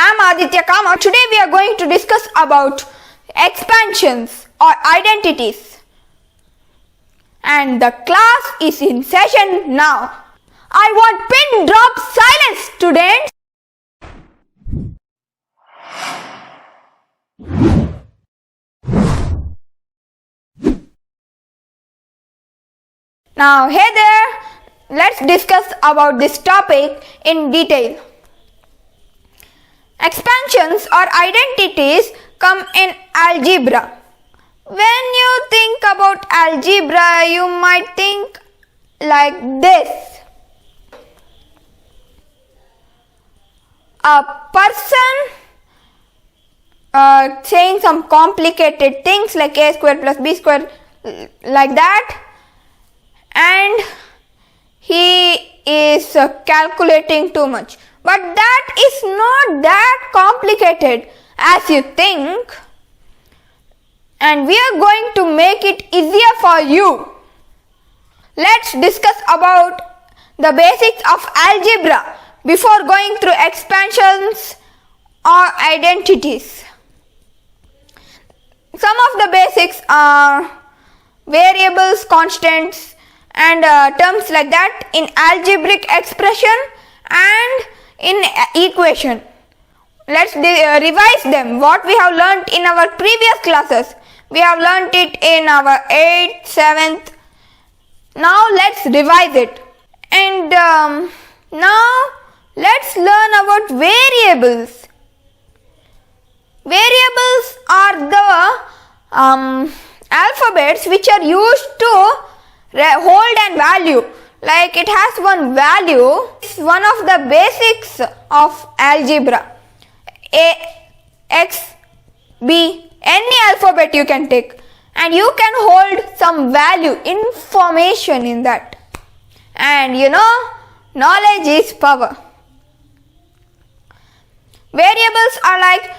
am Aditya Kama. Today we are going to discuss about expansions or identities. And the class is in session now. I want pin drop silence, students. Now, hey there, let's discuss about this topic in detail. Expansions or identities come in algebra. When you think about algebra, you might think like this. A person saying some complicated things like a square plus b square, like that, and he is calculating too much. But that is not that complicated as you think, and we are going to make it easier for you. Let's discuss about the basics of algebra before going through expansions or identities. Some of the basics are variables, constants, and terms like that in algebraic expression and in equation. Let's revise them. What we have learnt in our previous classes. We have learnt it in our 8th, 7th. Now let's revise it. And now let's learn about variables. Variables are the alphabets which are used to hold and value. Like it has one value. It's one of the basics of algebra. A, X, B, any alphabet you can take, and you can hold some value, information in that. And you know, knowledge is power. Variables are like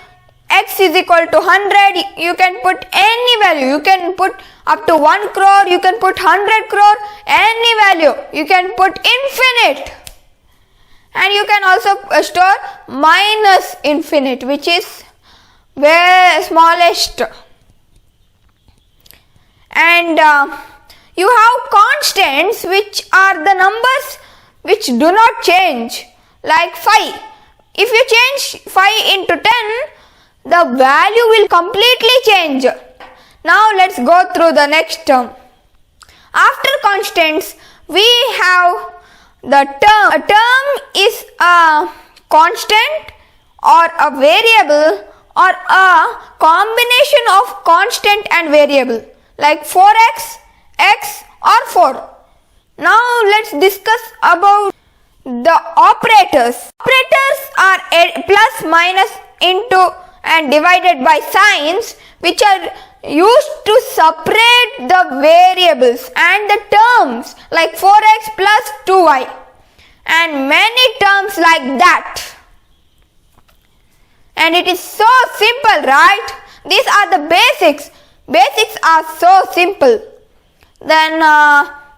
X is equal to 100, you can put any value, you can put up to 1 crore, you can put 100 crore, any value, you can put infinite. And you can also store minus infinite, which is very smallest. And you have constants, which are the numbers which do not change, like 5. If you change 5 into 10, the value will completely change. Now let's go through the next term. After constants, we have the term. A term is a constant or a variable or a combination of constant and variable, like 4x, x or 4. Now let's discuss about the operators. Operators are plus, minus, into and divided by signs, which are used to separate the variables and the terms, like 4x plus 2y and many terms like that. And it is so simple, right? These are the basics. Basics are so simple. Then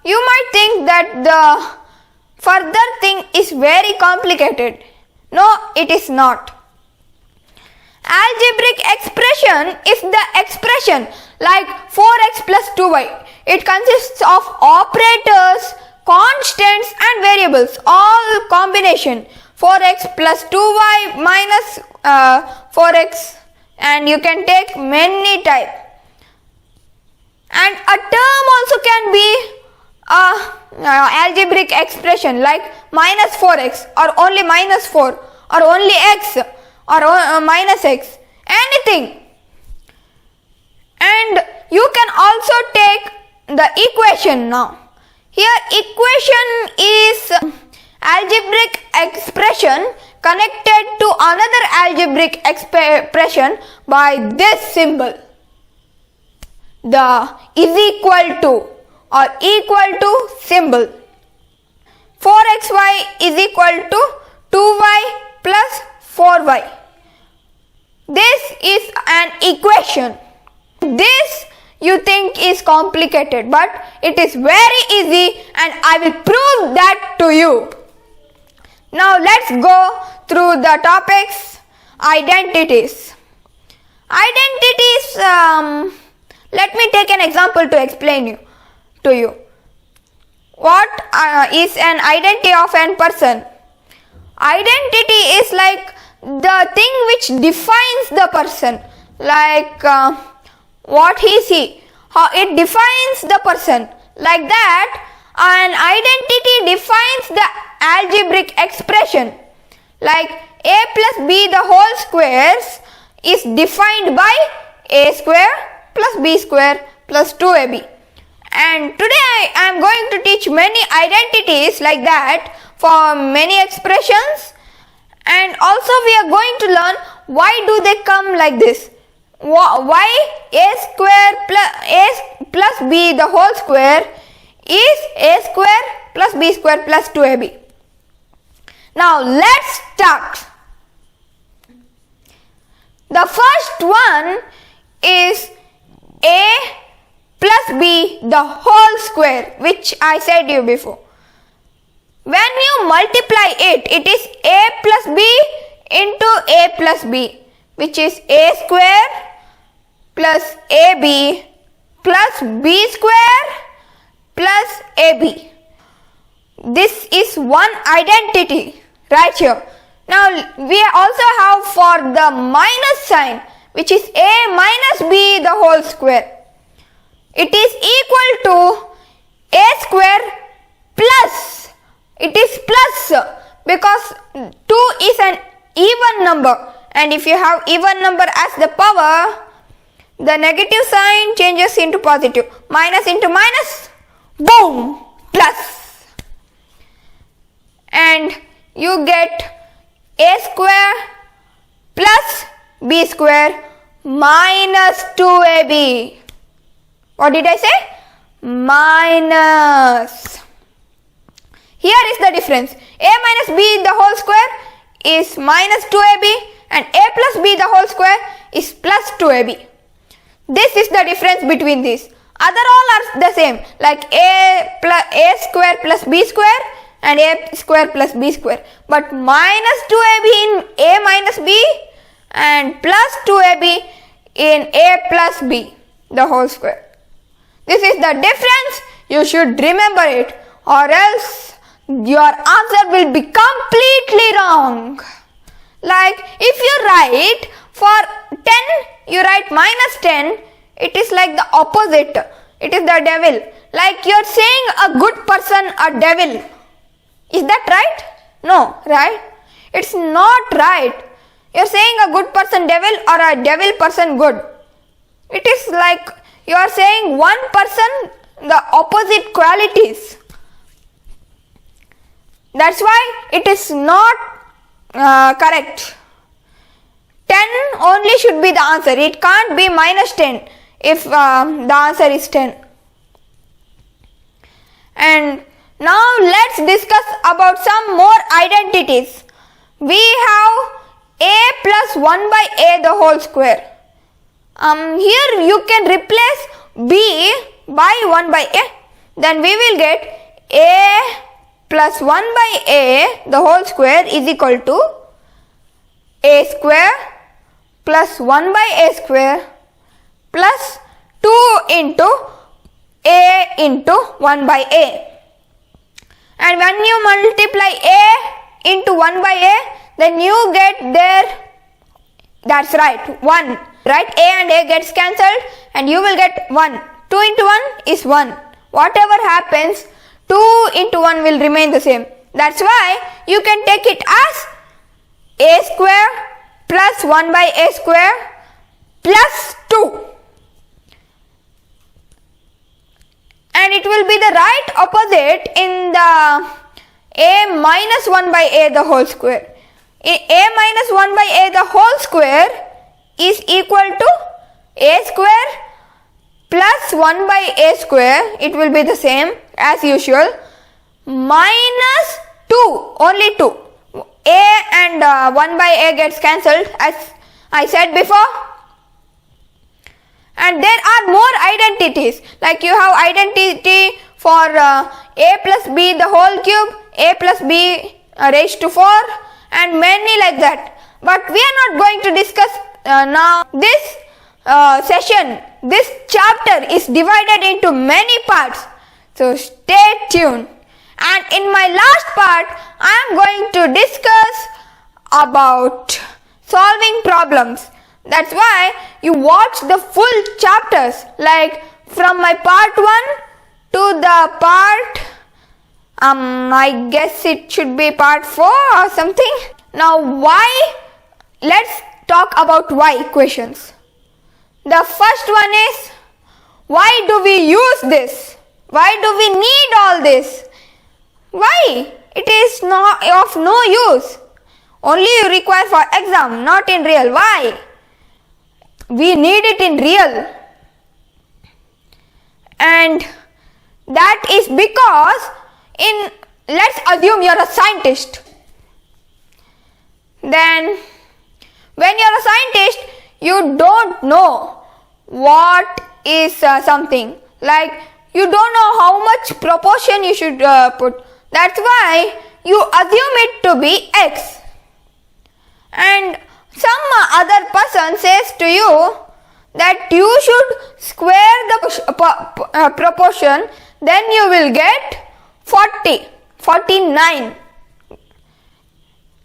you might think that the further thing is very complicated. No, it is not. Algebraic expression is the expression like 4x plus 2y. It consists of operators, constants and variables, all combination. 4x plus 2y minus 4x, and you can take many type. And a term also can be algebraic expression like minus 4x or only minus 4 or only x or minus x, anything. And you can also take the equation now. Here equation is algebraic expression connected to another algebraic expression by this symbol, the is equal to or equal to symbol. 4xy is equal to 2y plus 4y. This is an equation. This you think is complicated, but it is very easy and I will prove that to you. Now let's go through the topics identities. Identities, let me take an example to explain to you. What is an identity of an person? Identity is like the thing which defines the person, like what he is, how it defines the person. Like that, an identity defines the algebraic expression. Like a plus b the whole squares is defined by a square plus b square plus 2ab. And today I am going to teach many identities like that for many expressions, and also we are going to learn why do they come like this. Why a square plus b the whole square is a square plus b square plus 2ab. Now let's start. The first one is a plus b the whole square, which I said you before. When you multiply it, it is a plus b into a plus b, which is a square plus ab plus b square plus ab. This is one identity right here. Now we also have for the minus sign, which is a minus b the whole square. It is equal to a square plus, it is plus because 2 is an even number, and if you have even number as the power, the negative sign changes into positive. Minus into minus, boom, plus. And you get a square plus b square minus 2ab. What did I say? Minus. Here is the difference. A minus b the whole square is minus 2ab and a plus b the whole square is plus 2ab. This is the difference between these. Other all are the same, like a square plus b square and a square plus b square. But minus 2ab in a minus b and plus 2ab in a plus b the whole square. This is the difference. You should remember it, or else your answer will be completely wrong. Like if you write for 10, you write minus 10, it is like the opposite. It is the devil. Like you are saying a good person a devil. Is that right? No, right? It's not right. You are saying a good person devil or a devil person good. It is like you are saying one person the opposite qualities. That's why it is not correct. 10 only should be the answer. It can't be minus 10 if the answer is 10. And now let's discuss about some more identities. We have a plus 1 by a the whole square. Here you can replace b by 1 by a. Then we will get a plus 1 by a the whole square is equal to a square plus 1 by a square plus 2 into a into 1 by a. And when you multiply a into 1 by a, then you get there, that's right, 1. Right, a and a gets cancelled and you will get 1. 2 into 1 is 1. Whatever happens, 2 into 1 will remain the same. That's why you can take it as a square plus 1 by a square plus 2. And it will be the right opposite in the a minus 1 by a the whole square. A minus 1 by a the whole square is equal to a square plus 1 by a square. It will be the same as usual, minus 2, only 2. A and 1 by a gets cancelled as I said before. And there are more identities, like you have identity for a plus b the whole cube, a plus b raised to 4 and many like that. but we are not going to discuss now. This session, this chapter is divided into many parts, so stay tuned. And in my last part, I am going to discuss about solving problems. That's why you watch the full chapters, like from my part 1 to the part, I guess it should be part 4 or something. Now why? Let's talk about why equations. The first one is, why do we use this? Why do we need all this? Why? It is not of no use. Only you require for exam, not in real. Why? We need it in real. And that is because let's assume you're a scientist. Then when you're a scientist, you don't know what is something. Like you don't know how much proportion you should put. That's why you assume it to be x. And some other person says to you that you should square the proportion, then you will get 49.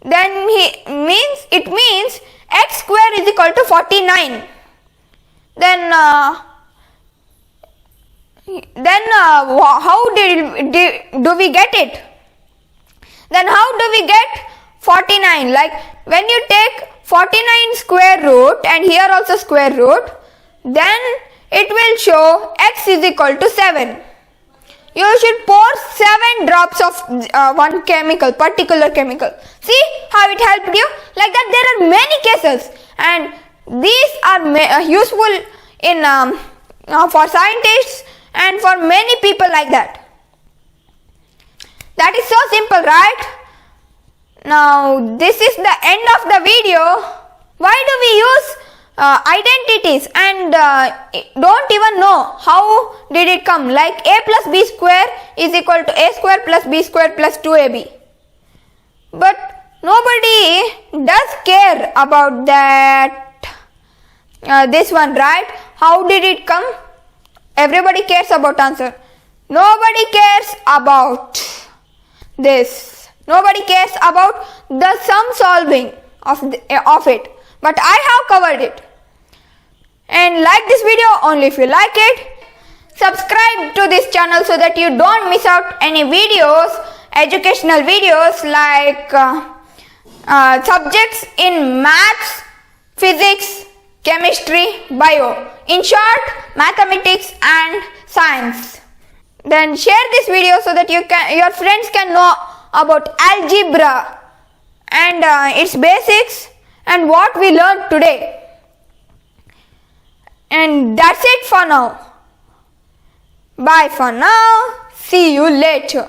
Then it means x square is equal to 49. Then how do we get it? Then how do we get 49? Like when you take 49 square root and here also square root, then it will show x is equal to 7. You should pour 7 drops of one particular chemical. See how it helped you? Like that there are many cases, and these are useful in for scientists and for many people like that. That is so simple, right? Now this is the end of the video. Why do we use identities and don't even know how did it come? Like a plus b square is equal to a square plus b square plus 2ab. But nobody does care about that. This one, right? How did it come? Everybody cares about answer. Nobody cares about this. Nobody cares about the sum solving of it. But I have covered it. And like this video only if you like it. Subscribe to this channel so that you don't miss out any videos, educational videos like subjects in maths, physics, chemistry, bio. In short, mathematics and science. Then share this video so that your friends can know about algebra and its basics and what we learned today. And that's it for now. Bye for now. See you later.